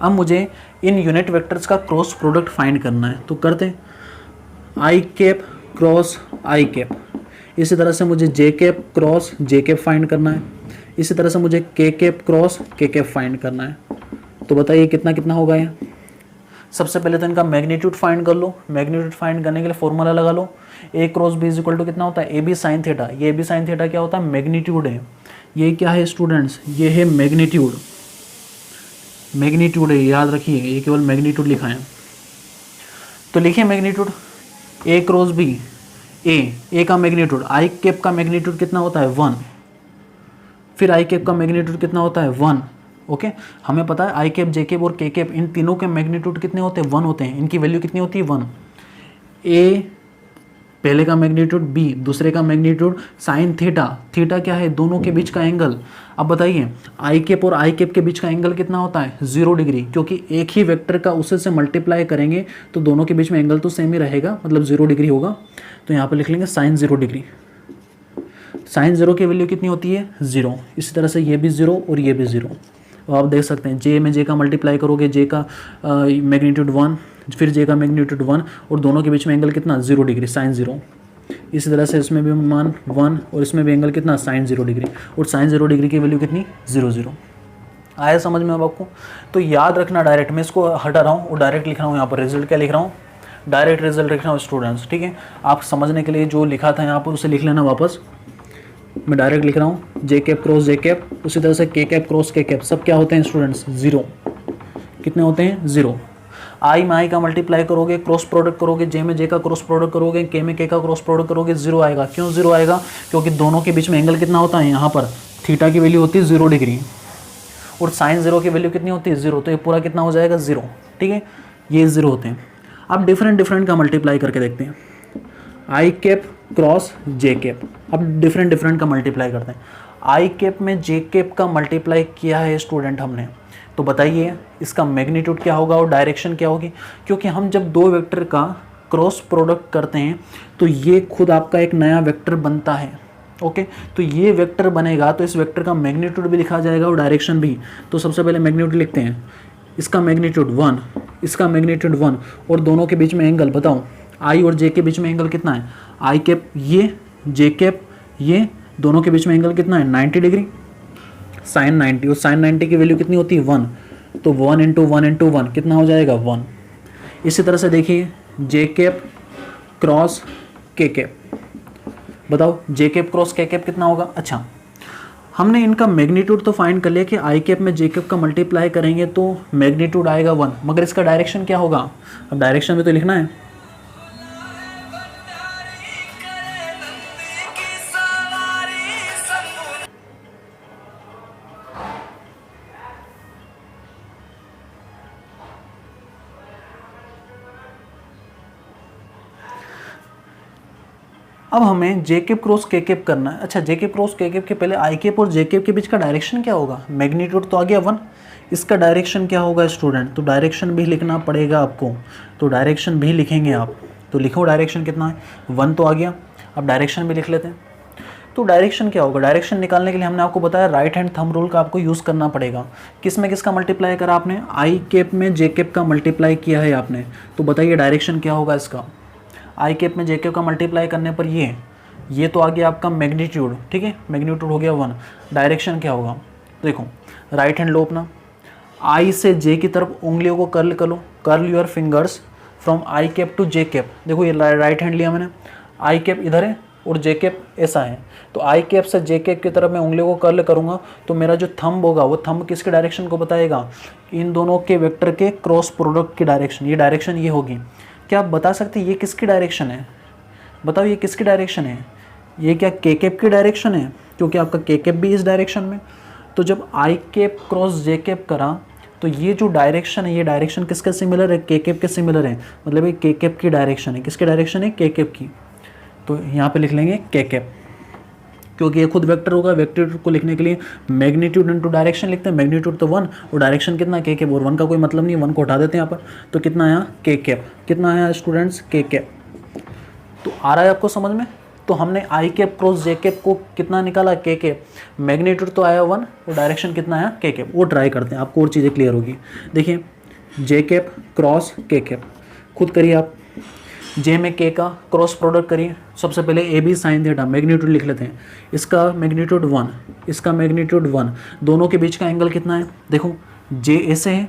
अब मुझे इन यूनिट वेक्टर्स का क्रॉस प्रोडक्ट फाइंड करना है, तो करते हैं आई कैप क्रॉस आई कैप। इसी तरह से मुझे जे cap cross J cap find करना है। इसी तरह से मुझे के cap cross K cap find करना है। तो बताइए कितना कितना होगा ये? सबसे पहले तो इनका मैग्नीट्यूड फाइंड कर लो। मैग्नीट्यूड फाइंड करने के लिए फॉर्मूला लगा लो, A cross B is equal to कितना होता है? A B sine theta. ये ए बी साइन थीटा क्या होता है? मैग्नीट्यूड है। ये क्या है स्टूडेंट्स? ये है मैग्नीट्यूड। मैग्नीट्यूड है, याद रखिए, ये केवल मैग्नीट्यूड लिखा है। तो लिखिए मैग्नीट्यूड, ए क्रॉस बी, ए का मैग्नीट्यूड, आई कैप का मैग्नीट्यूड कितना होता है? 1। फिर आई कैप का मैग्नीट्यूड कितना होता है? 1। ओके, हमें पता है आई कैप, जे कैप और के कैप, इन तीनों के मैग्नीट्यूड कितने होते हैं? 1 होते हैं। इनकी वैल्यू कितनी होती है? 1। ए पहले का मैग्नीट्यूड, बी दूसरे का मैग्नीट्यूड, साइन थीटा, थीटा क्या है? दोनों के बीच का एंगल। अब बताइए आई कैप और आई कैप के बीच का एंगल कितना होता है? 0 डिग्री, क्योंकि एक ही वेक्टर का उसे से मल्टीप्लाई करेंगे तो दोनों के बीच में एंगल तो सेम ही रहेगा, मतलब 0 डिग्री होगा। तो यहाँ पर लिख लेंगे साइन 0 डिग्री। साइन 0 की वैल्यू कितनी होती है? 0। इसी तरह से ये भी 0 और ये भी 0। तो आप देख सकते हैं जे में जे का मल्टीप्लाई करोगे, जे का मैग्नीट्यूड 1, फिर जे का मैग्नीट्यूड 1 और दोनों के बीच में एंगल कितना? 0 डिग्री, साइन 0। इसी तरह से इसमें भी मान 1 और इसमें भी एंगल कितना? Sine 0 degree. और साइन 0 डिग्री की वैल्यू कितनी? 0 0। आया समझ में अब आपको? तो याद रखना डायरेक्ट, मैं इसको हटा रहा हूँ और डायरेक्ट लिख रहा हूँ यहाँ पर रिजल्ट क्या लिख रहा हूँ, डायरेक्ट रिजल्ट लिख रहा हूँ स्टूडेंट्स, ठीक है। आप समझने के लिए जो लिखा था यहाँ पर उसे लिख लेना वापस, मैं डायरेक्ट लिख रहा हूँ जे कैप क्रॉस जे कैप, उसी तरह से के कैप क्रॉस के कैप, सब क्या होते हैं स्टूडेंट्स, जीरो। कितने होते हैं, जीरो। आई में आई का मल्टीप्लाई करोगे, क्रॉस प्रोडक्ट करोगे, जे में जे का क्रॉस प्रोडक्ट करोगे, के में के का क्रॉस प्रोडक्ट करोगे, जीरो आएगा। क्यों जीरो आएगा? क्योंकि दोनों के बीच में एंगल कितना होता है, यहाँ पर थीटा की वैल्यू होती है 0 डिग्री और साइन जीरो की वैल्यू कितनी होती है, जीरो। तो ये पूरा कितना हो जाएगा, जीरो, ठीक है। ये जीरो होते हैं। अब डिफरेंट डिफरेंट का मल्टीप्लाई करके देखते हैं, आई कैप क्रॉस जे कैप। अब डिफरेंट डिफरेंट का मल्टीप्लाई करते हैं। आई कैप में जे कैप का मल्टीप्लाई किया है स्टूडेंट हमने, तो बताइए इसका मैग्नीट्यूड क्या होगा और डायरेक्शन क्या होगी? क्योंकि हम जब दो वेक्टर का क्रॉस प्रोडक्ट करते हैं तो ये खुद आपका एक नया वेक्टर बनता है, ओके। तो ये वेक्टर बनेगा तो इस वेक्टर का मैग्नीट्यूड भी लिखा जाएगा और डायरेक्शन भी। तो सबसे पहले मैग्नीट्यूड लिखते हैं, इसका मैग्नीट्यूड 1, इसका मैग्नीट्यूड 1, और दोनों के बीच में एंगल बताओ, आई और जे के बीच में एंगल कितना है, आई कैप ये, जे कैप ये, दोनों के बीच में एंगल कितना है, 90 डिग्री, साइन 90, और साइन 90 की वैल्यू कितनी होती है, 1। तो 1 इंटू 1 इंटू 1 कितना हो जाएगा, 1। इसी तरह से देखिए जे कैप क्रॉस के कैप, बताओ जे कैप क्रॉस के कैप कितना होगा। अच्छा, हमने इनका मैग्नीट्यूड तो फाइंड कर लिया कि आई कैप में जे कैप का मल्टीप्लाई करेंगे तो मैग्नीट्यूड आएगा 1, मगर इसका डायरेक्शन क्या होगा? अब डायरेक्शन में तो लिखना है। अब हमें जे कैप क्रॉस के कैप करना है। अच्छा, जे कैप क्रॉस के कैप के पहले आई कैप और जे कैप के बीच का डायरेक्शन क्या होगा? मैग्नीट्यूड तो आ गया 1, इसका डायरेक्शन क्या होगा स्टूडेंट? तो डायरेक्शन भी लिखना पड़ेगा आपको, तो डायरेक्शन भी लिखेंगे आप। तो लिखो डायरेक्शन कितना है, 1 तो आ गया। अब डायरेक्शन भी लिख लेते हैं। तो डायरेक्शन क्या होगा? डायरेक्शन निकालने के लिए हमने आपको बताया राइट हैंड थंब रूल का आपको यूज़ करना पड़ेगा। किस में किसका मल्टीप्लाई करा आपने? आई कैप में जे कैप का मल्टीप्लाई किया है आपने, तो बताइए डायरेक्शन क्या होगा इसका? आई कैप में जे कैप का मल्टीप्लाई करने पर ये तो आ गया आपका मैग्नीट्यूड, ठीक है, मैग्नीट्यूड हो गया 1। डायरेक्शन क्या होगा? देखो राइट हैंड लो अपना, आई से जे की तरफ उंगलियों को कर्ल कर लो, curl your fingers from I cap to J cap. देखो ये राइट हैंड लिया मैंने, आई कैप इधर है और जे कैप ऐसा है, तो आई कैप से जे कैप की तरफ मैं उंगलियों को कर्ल करूँगा तो मेरा जो थंब होगा वो थंब किसके डायरेक्शन को बताएगा? इन दोनों के वेक्टर के क्रॉस प्रोडक्ट की डायरेक्शन। ये डायरेक्शन ये होगी। क्या आप बता सकते हैं ये किसकी डायरेक्शन है? बताओ ये किसकी डायरेक्शन है? ये क्या के कैप की डायरेक्शन है? क्योंकि आपका के कैप भी इस डायरेक्शन में। तो जब आई कैप क्रॉस जे कैप करा तो ये जो डायरेक्शन है ये डायरेक्शन किसके सिमिलर है? के कैप के सिमिलर है, मतलब ये के कैप की डायरेक्शन है। किसकी डायरेक्शन है? के कैप की। तो यहाँ पे लिख लेंगे के कैप, क्योंकि ये खुद वेक्टर होगा। वेक्टर को लिखने के लिए मैग्नीट्यूड इनटू डायरेक्शन लिखते हैं। मैग्नीट्यूड तो 1 और डायरेक्शन कितना? के कैप, और 1 का कोई मतलब नहीं, 1 को हटा देते हैं यहाँ पर। तो कितना आया? के कैप। कितना आया स्टूडेंट्स? के कैप। तो आ रहा है आपको समझ में? तो हमने आई कैप क्रॉस जे कैप को कितना निकाला? के कैप। मैग्नीट्यूड तो आया 1 और डायरेक्शन कितना आया? के कैप। वो ट्राई करते हैं, आपको और चीज़ें क्लियर होगी। देखिए जे कैप क्रॉस के कैप, खुद करिए आप। जे में के का क्रॉस प्रोडक्ट करिए। सबसे पहले A B sine theta, magnitude लिख लेते हैं। इसका मैग्नीट्यूड 1, इसका मैग्नीट्यूड 1, दोनों के बीच का एंगल कितना है? देखो जे ऐसे है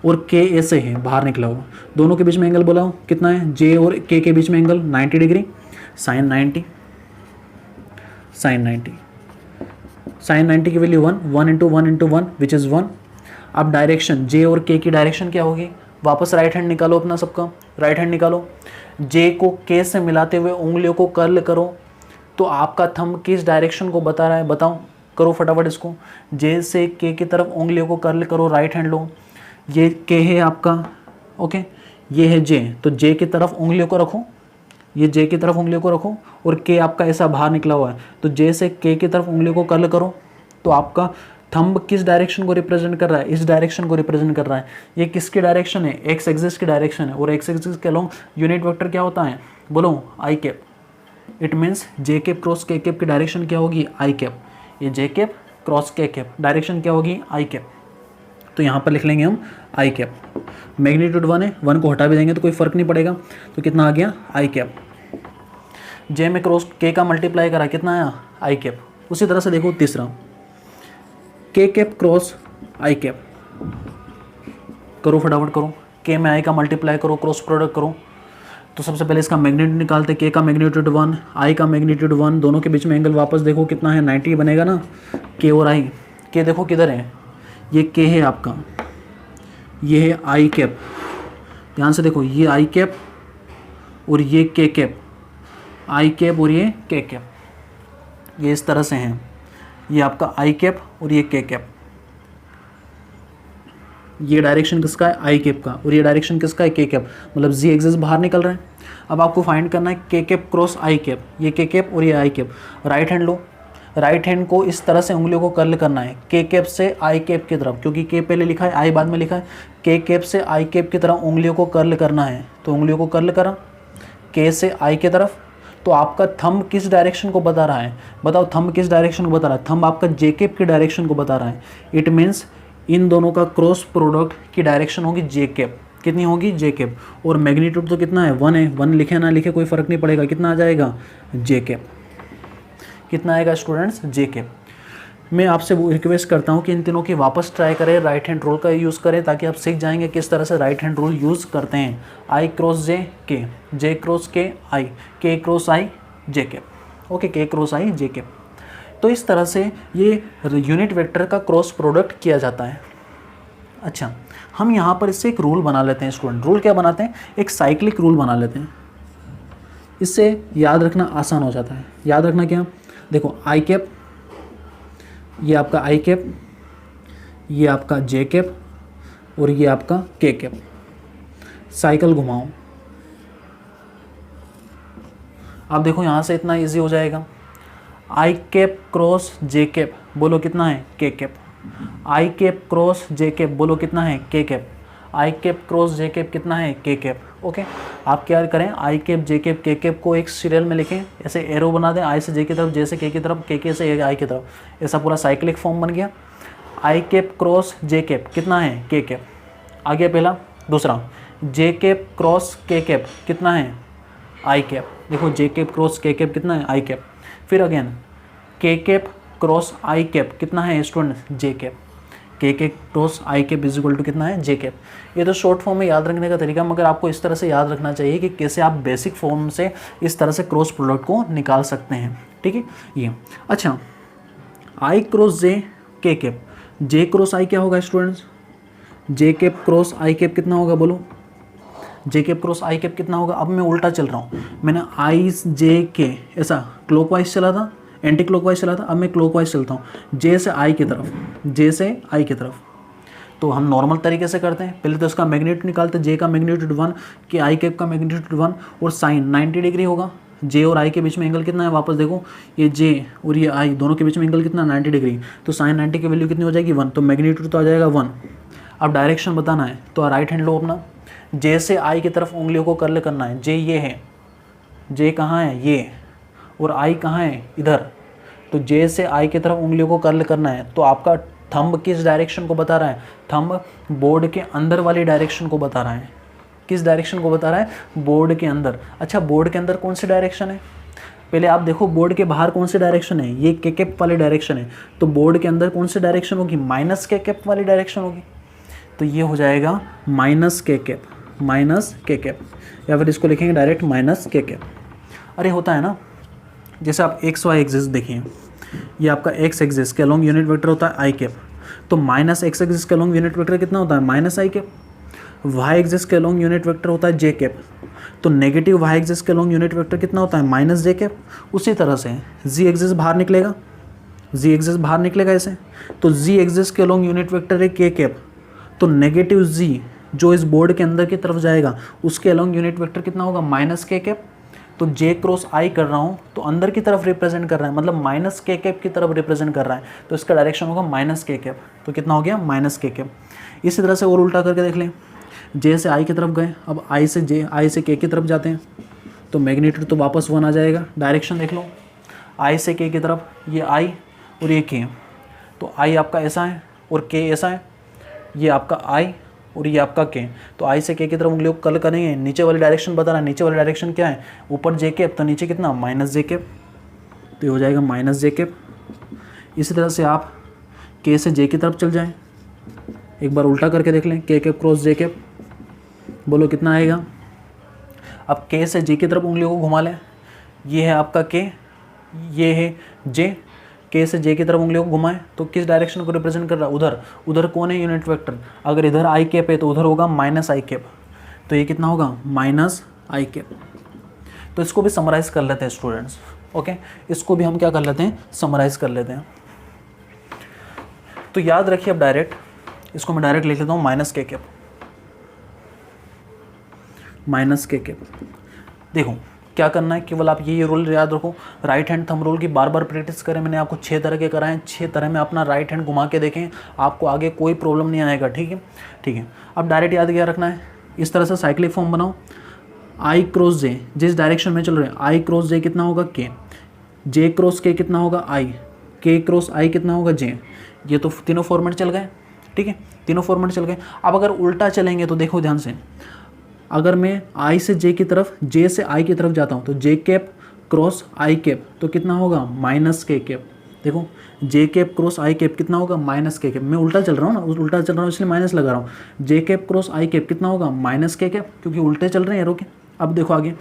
और के ऐसे है, बाहर निकला हुआ, दोनों के बीच में एंगल बोला हूँ कितना है? जे और के बीच में angle 90 degree, sine 90, sine 90, sine 90 की value 1, 1 into 1 into 1 which is 1। अब डायरेक्शन जे और के की डायरेक्शन क्या होगी? वापस राइट हैंड निकालो अपना सबका, राइट हैंड निकालो। जे को के से मिलाते हुए उंगलियों को कर्ल करो तो आपका थंब किस डायरेक्शन को बता रहा है? बताओ, करो फटाफट इसको। जे से के की तरफ उंगलियों को कर्ल करो, राइट हैंड लो। ये के है आपका, ओके, ये है जे, तो जे की तरफ उंगलियों को रखो, ये जे की तरफ उंगलियों को रखो, और के आपका ऐसा बाहर निकला हुआ है, तो जे से के की तरफ उंगलियों को कर्ल करो तो आपका थंब किस डायरेक्शन को रिप्रेजेंट कर रहा है? इस डायरेक्शन को रिप्रेजेंट कर रहा है। ये किसकी डायरेक्शन है? एक्स एक्सिस की डायरेक्शन है, और एक्स एक्सिस के अलोंग यूनिट वेक्टर क्या होता है? बोलो, I cap. It means J cap cross K cap की डायरेक्शन क्या होगी? I cap. ये J cap cross K cap, direction क्या होगी? I cap. तो यहाँ पर लिख लेंगे हम आई कैप। मैग्नीट्यूड 1 है, 1 को हटा भी देंगे तो कोई फर्क नहीं पड़ेगा, तो कितना आ गया? I cap. जे में क्रॉस के का मल्टीप्लाई करा, कितना आया? आई कैप। उसी तरह से देखो तीसरा, के कैप क्रॉस आई कैप, करो फटाफट करो, के में आई का मल्टीप्लाई करो, क्रॉस प्रोडक्ट करो। तो सबसे पहले इसका मैग्नीट्यूड निकालते, के का मैग्नीट्यूड 1, आई का मैग्नीट्यूड 1, दोनों के बीच में एंगल वापस देखो कितना है 90 बनेगा ना, के और आई। के देखो किधर है, ये के है आपका, ये है आई कैप, ध्यान से देखो, ये आई कैप और ये के कैप, आई कैप और ये के कैप, ये इस तरह से हैं, ये आपका आई कैप और ये के कैप। ये डायरेक्शन किसका है, आई कैप का, और ये डायरेक्शन किसका है, के कैप, मतलब जी एक्सिस बाहर निकल रहा है। अब आपको फाइंड करना है K cap cross I cap, ये के कैप और ये आई कैप। राइट हैंड लो, राइट हैंड को इस तरह से उंगलियों को कर्ल करना है के कैप से आई कैप की तरफ, क्योंकि के पहले लिखा है आई बाद में लिखा है, के कैप से आई कैप की तरफ उंगलियों को कर्ल करना है। तो उंगलियों को कर्ल करा के से आई की तरफ, तो आपका थंब किस डायरेक्शन को बता रहा है, बताओ थंब किस डायरेक्शन को बता रहा है, थंब आपका जे कैप की डायरेक्शन को बता रहा है। इट मीन्स इन दोनों का क्रॉस प्रोडक्ट की डायरेक्शन होगी जे कैप, कितनी होगी, जे कैप, और मैग्नीट्यूड तो कितना है 1 है, 1 लिखे ना लिखे कोई फ़र्क नहीं पड़ेगा, कितना आ जाएगा, जे कैप, कितना आएगा स्टूडेंट्स, जे कैप। मैं आपसे वो रिक्वेस्ट करता हूँ कि इन तीनों की वापस ट्राई करें, राइट हैंड रूल का यूज़ करें, ताकि आप सीख जाएंगे किस तरह से राइट हैंड रूल यूज़ करते हैं। आई क्रॉस जे के, जे क्रॉस के आई, के क्रॉस आई जे कैप, ओके, के क्रॉस आई जे कैप। तो इस तरह से ये यूनिट वेक्टर का क्रॉस प्रोडक्ट किया जाता है। अच्छा, हम यहाँ पर इससे एक रूल बना लेते हैं स्टूडेंट। रूल क्या बनाते हैं, एक साइक्लिक रूल बना लेते हैं, इससे याद रखना आसान हो जाता है। याद रखना क्या, देखो आई कैप, ये आपका आई कैप, ये आपका जे कैप और ये आपका के कैप। साइकिल घुमाओ, आप देखो यहाँ से इतना इजी हो जाएगा। आई कैप क्रॉस जे कैप, बोलो कितना है, के कैप। आई कैप क्रॉस जे कैप, बोलो कितना है, के कैप। आई कैप क्रॉस जे कैप कितना है, के कैप। ओके, आप क्या करें, आई कैप जे कैप के कैप को एक सीरियल में लिखें, ऐसे एरो बना दें, आई से जे की तरफ, जे से के की तरफ, के से आई की तरफ, ऐसा पूरा साइक्लिक फॉर्म बन गया। I cap cross J cap कितना है, के कैप, आ गया पहला। दूसरा, J cap cross K cap कितना है, आई कैप। देखो J cap cross K cap कितना है, आई कैप। फिर again K cap cross I cap कितना है student, J cap. K cap cross I cap is equal to कितना है, जे कैप। ये तो शॉर्ट फॉर्म में याद रखने का तरीका, मगर आपको इस तरह से याद रखना चाहिए कि कैसे आप बेसिक फॉर्म से इस तरह से क्रॉस प्रोडक्ट को निकाल सकते हैं। ठीक है, ये अच्छा, आई क्रॉस जे के कैप, जे क्रॉस आई क्या होगा students, J cap cross I cap कितना होगा, बोलो जे कैप क्रॉस आई कैप कितना होगा। अब मैं उल्टा चल रहा हूँ, मैंने आई जे के ऐसा क्लॉकवाइज चला था, एंटी क्लॉकवाइज चला था, अब मैं क्लॉकवाइज चलता हूँ, जे से आई की तरफ, जे से आई की तरफ। तो हम नॉर्मल तरीके से करते हैं, पहले तो इसका मैग्नीट्यूड निकालते हैं, जे का मैग्नीट्यूड 1, के आई कैप का मैग्नीट्यूड 1, और साइन 90 डिग्री होगा। जे और आई के बीच में एंगल कितना है, वापस देखो, ये जे और ये आई दोनों के बीच में एंगल कितना, 90 डिग्री। तो साइन 90 की वैल्यू कितनी हो जाएगी, 1, तो मैग्नीट्यूड तो आ जाएगा 1। अब डायरेक्शन बताना है, तो राइट हैंड लो अपना, जे से आई की तरफ उंगलियों को कर्ल करना है। जे ये है, जे कहाँ है, ये, और आई कहाँ है, इधर। तो जे से आई की तरफ उंगलियों को कर्ल करना है। तो आपका थंब किस डायरेक्शन को बता रहा है, थंब बोर्ड के अंदर वाली डायरेक्शन को बता रहा है। किस डायरेक्शन को बता रहा है, बोर्ड के अंदर। अच्छा, बोर्ड के अंदर कौन सी डायरेक्शन है, पहले आप देखो बोर्ड के बाहर कौन सी डायरेक्शन है, ये के कैप वाली डायरेक्शन है। तो बोर्ड के अंदर कौन सी डायरेक्शन होगी, माइनस के कैप वाली डायरेक्शन होगी। तो ये हो जाएगा माइनस के कैप, माइनस के कैप, या फिर इसको लिखेंगे डायरेक्ट माइनस के कैप। अरे होता है ना, जैसे आप एक्स वाई एक्सिस देखिए, ये आपका एक्स एक्सिस के अलोंग यूनिट वेक्टर होता है आई कैप, तो माइनस एक्स एक्सिस के अलोंग यूनिट वेक्टर कितना होता है, माइनस आई कैप। वाई एक्सिस के अलोंग यूनिट वेक्टर होता है जे कैप, तो नेगेटिव वाई एक्सिस के अलोंग यूनिट वेक्टर कितना होता है, माइनस जे कैप। उसी तरह से जी एक्सिस बाहर निकलेगा, जी एक्सिस बाहर निकलेगा ऐसे, तो जी एक्सिस के अलोंग यूनिट वेक्टर है के कैप, तो नेगेटिव जी जो इस बोर्ड के अंदर की तरफ जाएगा उसके अलोंग यूनिट वेक्टर कितना होगा, माइनस के कैप। तो जे क्रॉस आई कर रहा हूँ तो अंदर की तरफ रिप्रेजेंट कर रहा है, मतलब माइनस के कैप की तरफ रिप्रेजेंट कर रहा है, तो इसका डायरेक्शन होगा माइनस के कैप। तो कितना हो गया, माइनस के कैप। इसी तरह से और उल्टा करके देख लें, जे से आई की तरफ गए, अब आई से जे, आई से के की तरफ जाते हैं, तो मैग्नीट्यूड तो वापस 1 आ जाएगा। डायरेक्शन देख लो, आई से के की तरफ, ये आई और ये के, तो आई आपका ऐसा है और के ऐसा है, ये आपका आई और ये आपका के। तो आई से के की तरफ उंगलियों को कर्ल करेंगे, नीचे वाली डायरेक्शन बता रहा है, नीचे वाली डायरेक्शन क्या है, ऊपर जे कैप, तो नीचे कितना, माइनस जे कैप, तो हो जाएगा माइनस जे कैप। इसी तरह से आप के से जे की तरफ चल जाएं, एक बार उल्टा करके देख लें, के कैप क्रॉस जे कैप, बोलो कितना आएगा। अब के से जे की तरफ उंगलियों को घुमा लें, ये है आपका के, ये है जे, के से जे की तरफ उंगलियों को घुमाएं तो किस डायरेक्शन को रिप्रेजेंट कर रहा है, उधर। उधर कौन है यूनिट वेक्टर, अगर इधर आई कैप है तो उधर होगा माइनस आई कैप, तो ये कितना होगा माइनस आई कैप। तो इसको भी समराइज कर लेते हैं स्टूडेंट्स, ओके, इसको भी हम क्या कर लेते हैं, समराइज कर लेते हैं। तो याद रखिए अब डायरेक्ट, इसको मैं डायरेक्ट लिख लेता हूँ माइनस के कैप, माइनस के कैप। देखो क्या करना है, केवल आप ये रूल याद रखो, राइट हैंड थंब रूल की बार बार प्रैक्टिस करें। मैंने आपको 6 तरह के कराएं, 6 तरह में अपना राइट हैंड घुमा के देखें, आपको आगे कोई प्रॉब्लम नहीं आएगा, ठीक है, ठीक है। अब डायरेक्ट याद क्या रखना है, इस तरह से साइक्लिक फॉर्म बनाओ, आई क्रॉस जे, जिस डायरेक्शन में चल रहे हैं, आई क्रॉस जे कितना होगा के, जे क्रॉस के कितना होगा आई, के क्रॉस आई कितना होगा जे। ये तो तीनों फॉर्मेट चल गए, ठीक है, तीनों फॉर्मेट चल गए। अब अगर उल्टा चलेंगे तो देखो ध्यान से, अगर मैं आई से जे की तरफ, जे से आई की तरफ जाता हूँ तो जे कैप क्रॉस आई कैप तो कितना होगा माइनस के कैप। देखो J cap cross I cap कितना होगा माइनस के कैप, मैं उल्टा चल रहा हूँ ना, उल्टा चल रहा हूँ इसलिए माइनस लगा रहा हूँ। जे कैप क्रॉस आई कैप कितना होगा माइनस के कैप, क्योंकि उल्टे चल रहे हैं एरो के। अब देखो आगे,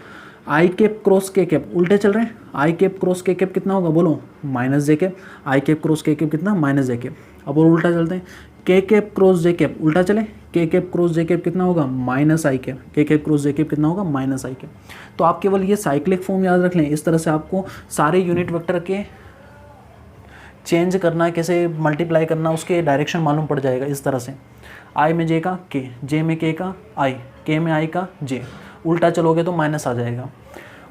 आई कैप क्रॉस के कैप उल्टे चल रहे हैं, आई कैप क्रॉस के कैप कितना होगा बोलो माइनस जे कैप, आई कैप क्रॉस के कैप कितना माइनस जे कैप। अब और उल्टा चलते हैं, के कैप क्रॉस जे कैप उल्टा चले, के कैप क्रॉस जे कैप कितना होगा माइनस आई cap, K cap cross J cap कितना होगा माइनस आई कैप। तो आप केवल ये साइक्लिक फॉर्म याद रख लें, इस तरह से आपको सारे यूनिट वेक्टर के चेंज करना है, कैसे मल्टीप्लाई करना, उसके डायरेक्शन मालूम पड़ जाएगा। इस तरह से आई में जे का के, जे में के का आई, के में आई का जे, उल्टा चलोगे तो माइनस आ जाएगा।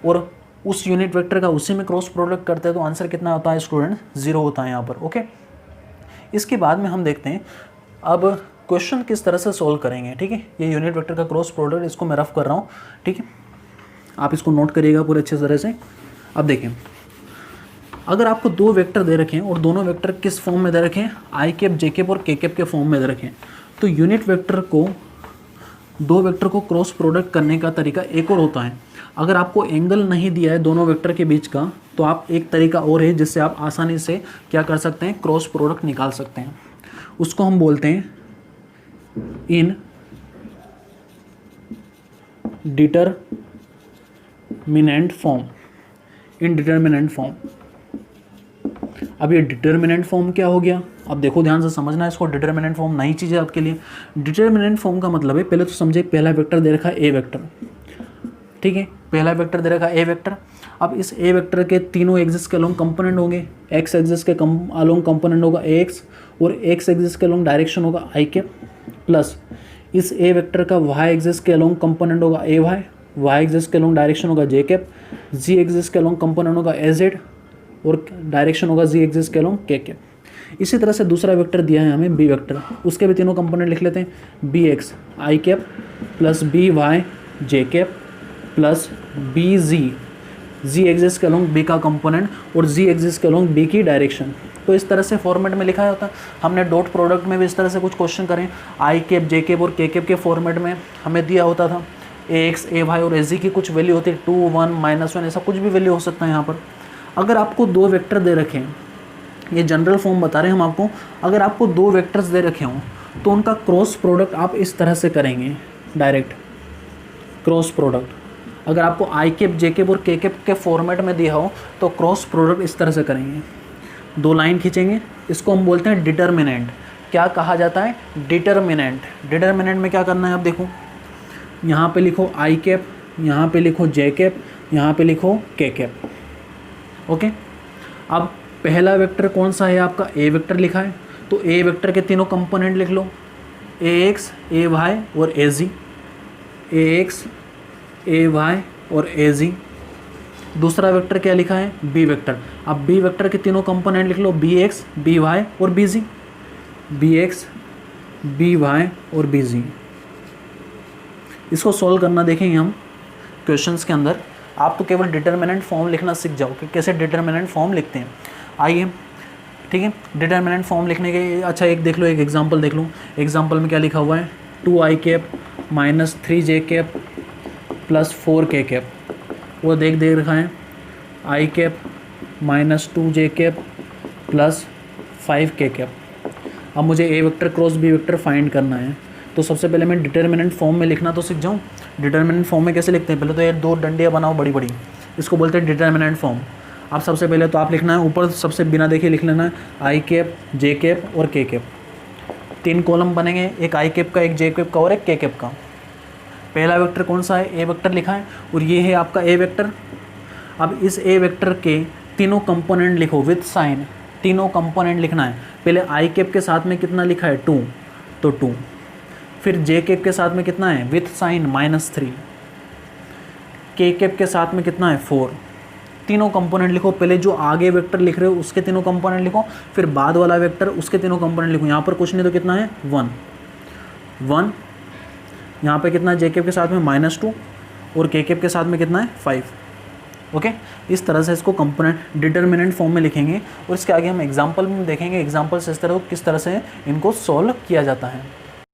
और उस यूनिट वेक्टर का उसी में क्रॉस प्रोडक्ट करते हैं तो आंसर कितना होता है स्टूडेंट, 0 होता है यहाँ पर, ओके। इसके बाद में हम देखते हैं अब क्वेश्चन किस तरह से सॉल्व करेंगे, ठीक है। ये यूनिट वेक्टर का क्रॉस प्रोडक्ट, इसको मैं रफ कर रहा हूँ, ठीक है, आप इसको नोट करिएगा पूरे अच्छे तरह से। अब देखें, अगर आपको 2 वेक्टर दे रखें और दोनों वेक्टर किस फॉर्म में दे रखें, आई कैप जे कैप और के कैप के फॉर्म में दे रखें, तो यूनिट वेक्टर को, 2 वेक्टर को क्रॉस प्रोडक्ट करने का तरीका एक और होता है। अगर आपको एंगल नहीं दिया है दोनों वेक्टर के बीच का, तो आप एक तरीका और है जिससे आप आसानी से क्या कर सकते हैं, क्रॉस प्रोडक्ट निकाल सकते हैं। उसको हम बोलते हैं इन डिटरमिनेंट फॉर्म, इन डिटरमिनेंट फॉर्म। अब ये डिटरमिनेंट फॉर्म क्या हो गया, अब देखो ध्यान से समझना है इसको। डिटरमिनेंट फॉर्म नई चीज़ है आपके लिए। डिटरमिनेंट फॉर्म का मतलब है, पहले तो समझे, पहला वेक्टर दे रखा है ए वेक्टर, ठीक है, पहला वेक्टर दे रखा है ए वेक्टर। अब इस ए वेक्टर के तीनों एक्सिस के अलोंग कंपोनेंट होंगे, एक्स एक्सिस के अलोंग कंपोनेंट होगा ए एक्स, और एक्स एक्सिस के अलोंग डायरेक्शन होगा आई के, प्लस इस ए वेक्टर का वाई एक्सिस के अलोंग कंपोनेंट होगा ए वाई, वाई एक्सिस के अलोंग डायरेक्शन होगा जे कैप, जी एक्सिस के अलोंग कंपोनेंट होगा ए जेड, और डायरेक्शन होगा जी एक्सिस के अलोंग के कैप। इसी तरह से दूसरा वेक्टर दिया है हमें बी वेक्टर, उसके भी तीनों कंपोनेंट लिख लेते हैं, बी एक्स आई कैप प्लस बी वाई जे कैप प्लस बी जी, जी एक्सिस के अलोंग बी का कंपोनेंट और जी एक्सिस के अलोंग बी की डायरेक्शन। तो इस तरह से फॉर्मेट में लिखा होता है। हमने डॉट प्रोडक्ट में भी इस तरह से कुछ क्वेश्चन करें, आई कैप जे कैप और के कैप के फॉर्मेट में हमें दिया होता था ए एक्स ए वाई और ए जी की कुछ वैल्यू होती है 2 1 -1, ऐसा कुछ भी वैल्यू हो सकता है यहाँ पर। अगर आपको 2 वेक्टर दे रखें, ये जनरल फॉर्म बता रहे हैं हम आपको, अगर आपको 2 वेक्टर्स दे रखे हों तो उनका क्रॉस प्रोडक्ट आप इस तरह से करेंगे, डायरेक्ट क्रॉस प्रोडक्ट। अगर आपको आई कैप जे कैप और के कैप के फॉर्मेट में दिया हो तो क्रॉस प्रोडक्ट इस तरह से करेंगे, 2 लाइन खींचेंगे, इसको हम बोलते हैं डिटरमिनेंट। क्या कहा जाता है, डिटरमिनेंट। डिटरमिनेंट में क्या करना है, आप देखो यहाँ पे लिखो आई कैप, यहाँ पे लिखो जे कैप, यहाँ पे लिखो के कैप, ओके। अब पहला वेक्टर कौन सा है आपका, ए वेक्टर लिखा है, तो ए वेक्टर के तीनों कंपोनेंट लिख लो, ए एक्स ए वाई और ए जी, ए एक्स ए वाई और ए जी। दूसरा वेक्टर क्या लिखा है, बी वेक्टर। अब बी वेक्टर के तीनों कंपोनेंट लिख लो, बी एक्स बी वाई और बी जी, बी एक्स बी वाई और बी जी। इसको सॉल्व करना देखेंगे हम क्वेश्चंस के अंदर। आप तो केवल डिटरमिनेंट फॉर्म लिखना सीख जाओ कि कैसे डिटरमिनेंट फॉर्म लिखते हैं। आइए, ठीक है, डिटरमिनेंट फॉर्म लिखने के, अच्छा एक देख लो, एक एग्जांपल देख लो। एग्जांपल में क्या लिखा हुआ है, 2 I cap minus 3 J cap plus 4 K cap. वो देख रखा है, I cap minus 2 J cap plus 5 K cap. अब मुझे A vector cross B vector find करना है, तो सबसे पहले मैं डिटर्मिनेंट फॉर्म में लिखना तो सीख जाऊँ। डिटर्मिनेंट फॉर्म में कैसे लिखते हैं, पहले तो ये दो डंडियाँ बनाओ बड़ी बड़ी, इसको बोलते हैं डिटर्मिनेंट फॉर्म। अब सबसे पहले तो आप लिखना है ऊपर सबसे बिना देखे लिख लेना है आई कैप, जे कैप और के कैप। 3 कॉलम बनेंगे, एक आई कैप का, एक जे कैप का और एक के कैप का। पहला वेक्टर कौन सा है, ए वेक्टर लिखा है और ये है आपका ए वेक्टर। अब इस ए वेक्टर के तीनों कंपोनेंट लिखो विथ साइन, तीनों कंपोनेंट लिखना है। पहले आई कैप के साथ में कितना लिखा है 2, तो 2। फिर जे कैप के साथ में कितना है विथ साइन -3, के कैप के साथ में कितना है 4। तीनों कंपोनेंट लिखो, पहले जो आगे वेक्टर लिख रहे हो उसके तीनों कंपोनेंट लिखो, फिर बाद वाला वेक्टर उसके तीनों कंपोनेंट लिखो। यहाँ पर कुछ नहीं तो कितना है 1, यहाँ पे कितना है जे कैप के साथ में -2 और के कैप के साथ में कितना है 5। ओके, इस तरह से इसको कंपोनेंट डिटर्मिनेंट फॉर्म में लिखेंगे और इसके आगे हम एग्जाम्पल में देखेंगे, एग्जाम्पल से इस तरह किस तरह से इनको सॉल्व किया जाता है।